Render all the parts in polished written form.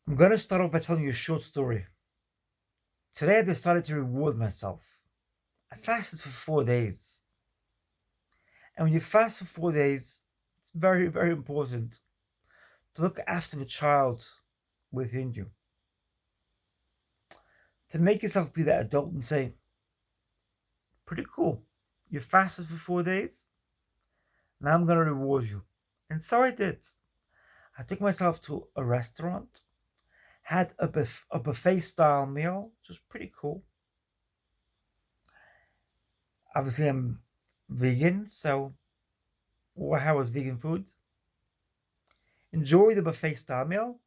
I'm going to start off by telling you a short story. Today I decided to reward myself. I fasted for 4 days. And when you fast for 4 days, it's very, very important to look after the child within you. To make yourself be that adult and say, pretty cool. You fasted for 4 days. Now I'm going to reward you. And so I did. I took myself to a restaurant, had a buffet style meal, which was pretty cool. Obviously, I'm vegan, so how was vegan food? Enjoy the buffet style meal,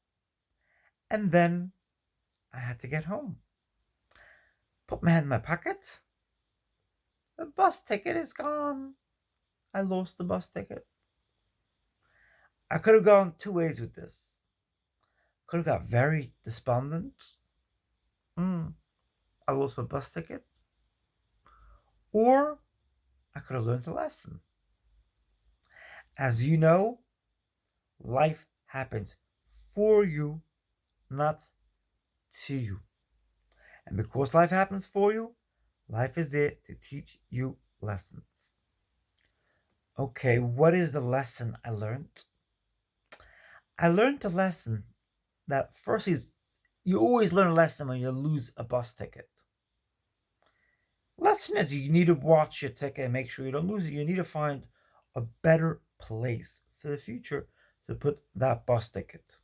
and then I had to get home. Put my hand in my pocket. The bus ticket is gone. I lost the bus ticket. I could have gone two ways with this. Could have got very despondent. I lost my bus ticket. Or I could have learned a lesson. As you know, life happens for you, not to you. And because life happens for you, life is there to teach you lessons. Okay, what is the lesson I learned? I learned a lesson that first is you always learn a lesson when you lose a bus ticket. Lesson is you need to watch your ticket and make sure you don't lose it. You need to find a better place for the future to put that bus ticket.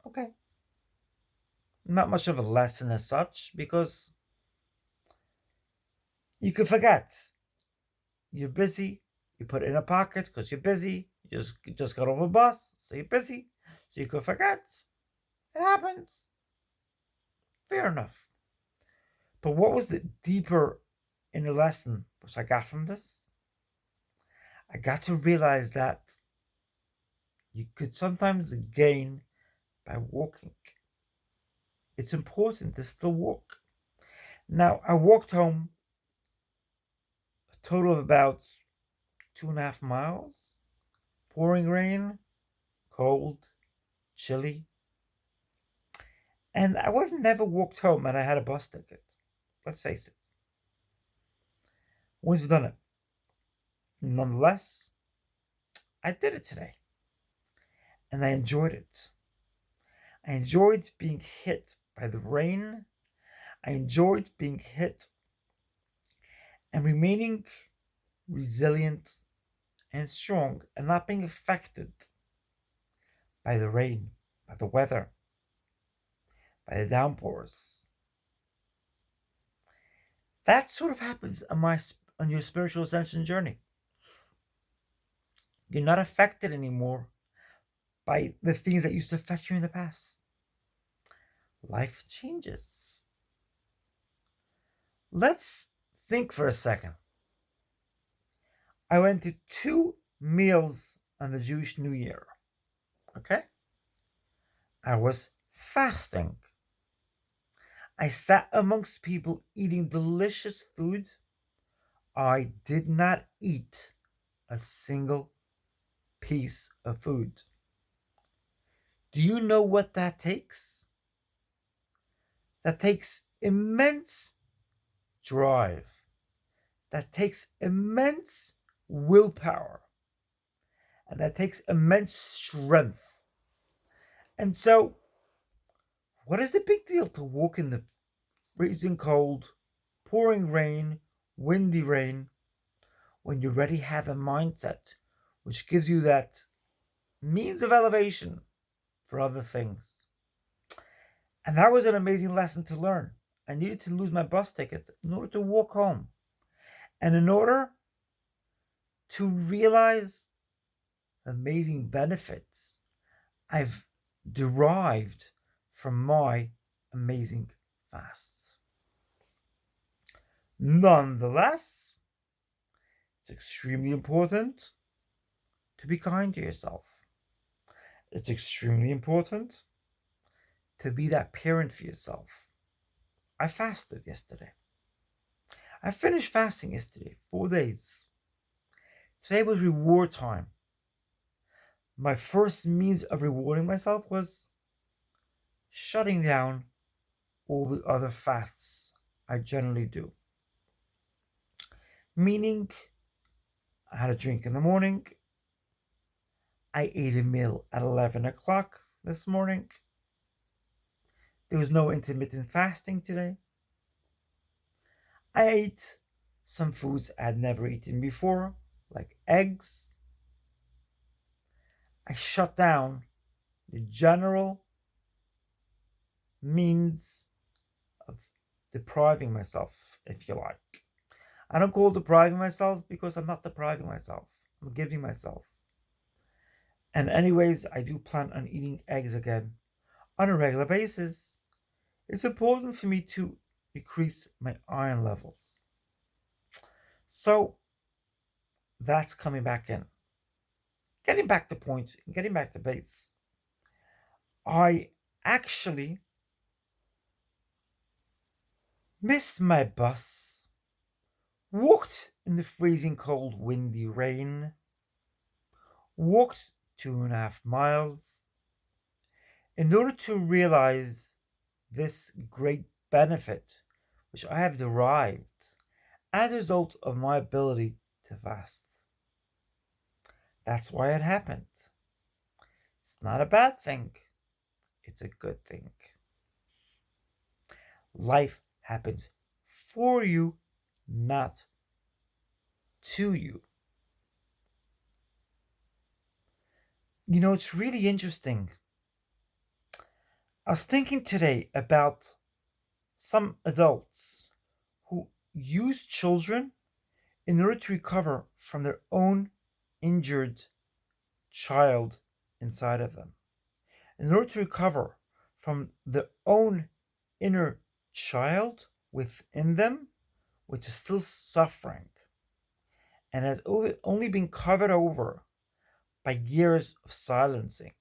Okay. Not much of a lesson as such because you could forget. You're busy. You put it in a pocket because you're busy. You just got off a bus, so you're busy. So you could forget. It happens. Fair enough. But what was the deeper in the lesson which I got from this? I got to realize that you could sometimes gain by walking. It's important to still walk. Now, I walked home a total of about 2.5 miles. Pouring rain, cold, chilly. And I would have never walked home and I had a bus ticket. Let's face it. Wouldn't have done it. Nonetheless, I did it today. And I enjoyed it. I enjoyed being hit by the rain. I enjoyed being hit and remaining resilient and strong and not being affected by the rain, by the weather, by the downpours. That sort of happens on your spiritual ascension journey. You're not affected anymore by the things that used to affect you in the past. Life changes. Let's think for a second. I went to 2 meals on the Jewish New Year. Okay? I was fasting. I sat amongst people eating delicious food. I did not eat a single piece of food. Do you know what that takes? That takes immense drive. That takes immense willpower. And that takes immense strength. And so, what is the big deal to walk in the freezing cold, pouring rain, windy rain, when you already have a mindset which gives you that means of elevation for other things? And that was an amazing lesson to learn. I needed to lose my bus ticket in order to walk home. And in order to realize amazing benefits I've derived from my amazing fasts. Nonetheless, it's extremely important to be kind to yourself. It's extremely important to be that parent for yourself. I fasted yesterday. I finished fasting yesterday, 4 days. Today was reward time. My first means of rewarding myself was shutting down all the other fats I generally do. Meaning, I had a drink in the morning, I ate a meal at 11 o'clock this morning, there was no intermittent fasting today. I ate some foods I'd never eaten before, like eggs. I shut down the general means of depriving myself, if you like. I don't call it depriving myself because I'm not depriving myself. I'm giving myself. And anyways, I do plan on eating eggs again on a regular basis. It's important for me to decrease my iron levels. So that's coming back in. Getting back to point, getting back to base. I actually missed my bus, walked in the freezing cold windy rain, walked 2.5 miles in order to realize this great benefit which I have derived as a result of my ability to fast. That's why it happened. It's not a bad thing, it's a good thing. Life happens for you, not to you. You know, it's really interesting. I was thinking today about some adults who use children in order to recover from their own injured child inside of them, in order to recover from their own inner child within them, which is still suffering and has only been covered over by years of silencing.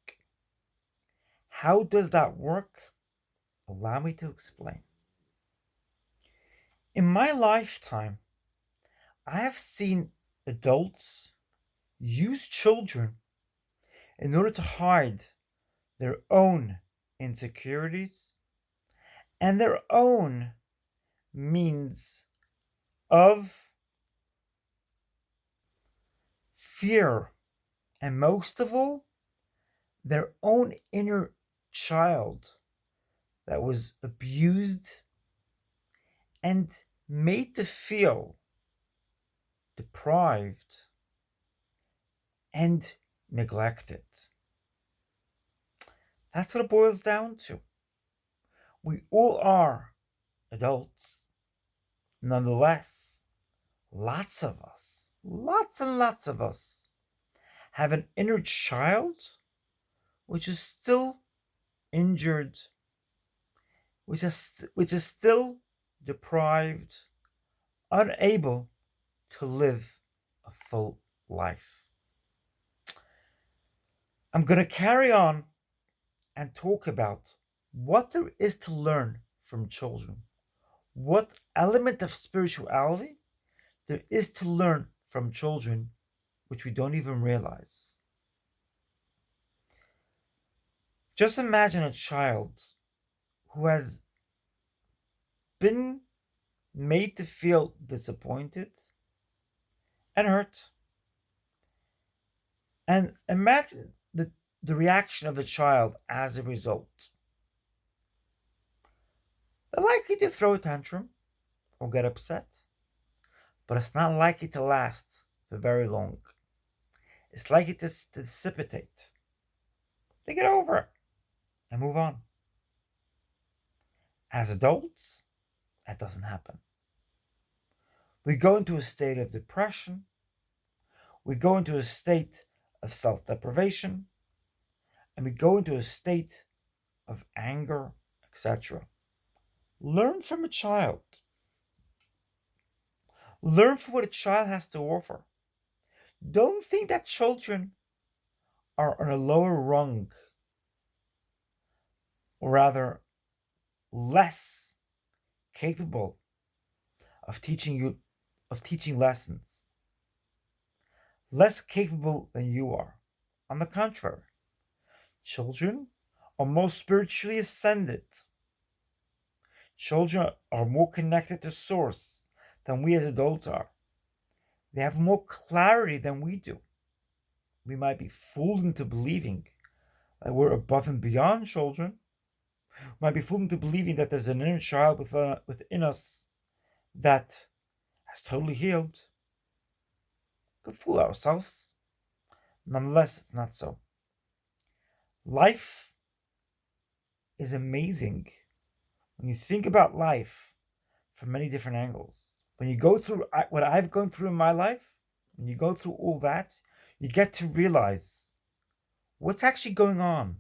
How does that work? Allow me to explain. In my lifetime, I have seen adults use children in order to hide their own insecurities and their own means of fear, and most of all, their own inner child that was abused and made to feel deprived and neglected. That's what it boils down to. We all are adults. Nonetheless, lots of us, lots and lots of us, have an inner child which is still injured, which is still deprived, unable to live a full life. I'm going to carry on and talk about what there is to learn from children, what element of spirituality there is to learn from children, which we don't even realize. Just imagine a child who has been made to feel disappointed and hurt. And imagine the reaction of the child as a result. They're likely to throw a tantrum or get upset, but it's not likely to last for very long. It's likely to dissipate. They get over it and move on. As adults, that doesn't happen. We go into a state of depression. We go into a state of self-deprivation. And we go into a state of anger, etc. Learn from a child. Learn from what a child has to offer. Don't think that children are on a lower rung, or rather less capable of teaching lessons, less capable than you are. On the contrary, children are more spiritually ascended. Children are more connected to Source than we as adults are. They have more clarity than we do. We might be fooled into believing that we're above and beyond children. We might be fooled into believing that there's an inner child within us that has totally healed. We could fool ourselves. Nonetheless, it's not so. Life is amazing when you think about life from many different angles. When you go through what I've gone through in my life, when you go through all that, you get to realize what's actually going on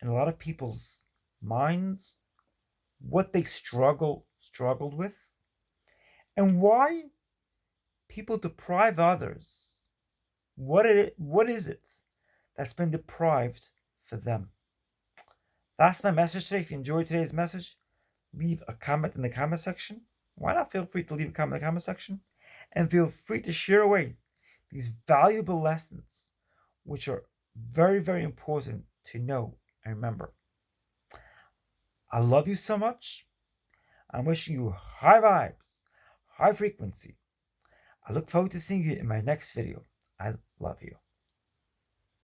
in a lot of people's minds, what they struggled with, and why people deprive others. What is it that's been deprived for them? That's my message today. If you enjoyed today's message, leave a comment in the comment section. Why not feel free to leave a comment in the comment section? And feel free to share away these valuable lessons, which are very, very important to know and remember. I love you so much. I'm wishing you high vibes, high frequency. I look forward to seeing you in my next video. I love you.